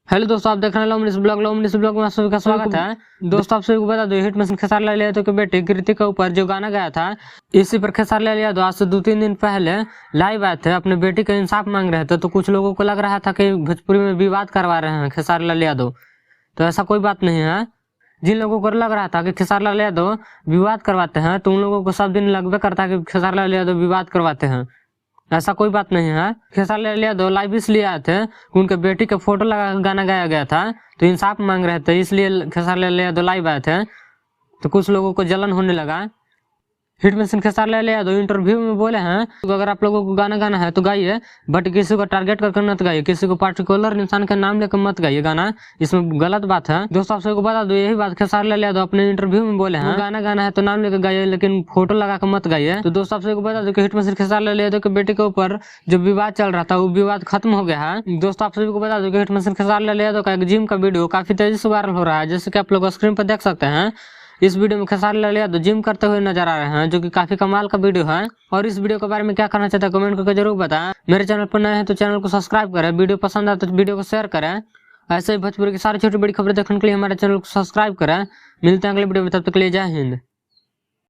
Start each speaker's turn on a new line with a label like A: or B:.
A: Hello दोस्तों, आप देख रहे हैं इस ब्लॉग में आप सभी का स्वागत है। दोस्तों, आप सभी को बता दो, हिट मशीन खेसारी लाल यादव के बेटे कीर्ति के ऊपर जो गाना गाया था, इसी पर खेसारी लाल यादव आज से 2-3 दिन पहले लाइव आए थे, अपने बेटी का इंसाफ मांग रहे थे। तो कुछ लोगों को लग रहा था कि भोजपुरी में विवाद करवा रहे हैं खेसारी लाल यादव। तो ऐसा कोई बात नहीं है। जिन लोगों को लग रहा था कि खेसारी लाल यादव विवाद करवाते हैं, तो उन लोगों को सब दिन लगभग करता है कि खेसारी लाल यादव विवाद करवाते हैं। ऐसा कोई बात नहीं है। खेसारी लाल यादव लाइव इसलिए आए थे कि उनके बेटी का फोटो लगा गाना गाया गया था, तो इंसाफ मांग रहे थे, इसलिए खेसारी लाल यादव लाइव आए थे। तो कुछ लोगों को जलन होने लगा। Hit machine Khesari Lal Yadav interview में बोले हैं तो अगर आप लोगों को गाना गाना है तो गाइए, बट किसी को टारगेट करके मत गाइए, किसी को पार्टिकुलर इंसान का नाम लेकर मत गाइए गाना, इसमें गलत बात है। दोस्तों, आप सबको बता दो, यही बात खेसारी लाल यादव अपने इंटरव्यू में बोले हैं, गाना गाना है तो नाम लेकर गाइए, लेकिन फोटो लगा कर मत गाइए। तो दोस्तों, आप सबको बता दो कि हिट मशीन खेसारी लाल यादव के बेटे के ऊपर जो विवाद चल रहा था, वो विवाद खत्म हो गया है। दोस्तों, आप सभी को बता दो कि हिट मशीन खेसारी लाल यादव का एक जिम का वीडियो काफी तेजी से वायरल हो रहा है, जैसे कि आप लोग स्क्रीन पर देख सकते हैं। इस वीडियो में खेसारी लाल यादव जिम करते हुए नजर आ रहे हैं, जो कि काफी कमाल का वीडियो है। और इस वीडियो के बारे में क्या करना चाहते हैं कमेंट करके जरूर बताएं। मेरे चैनल पर नए हैं तो चैनल को सब्सक्राइब करें, वीडियो पसंद आए तो वीडियो को शेयर करें। ऐसे ही भोजपुरी की सारी छोटी बड़ी खबरें देखने के लिए हमारे चैनल को सब्सक्राइब करें। मिलते हैं अगले वीडियो में, तब तक के लिए जय हिंद।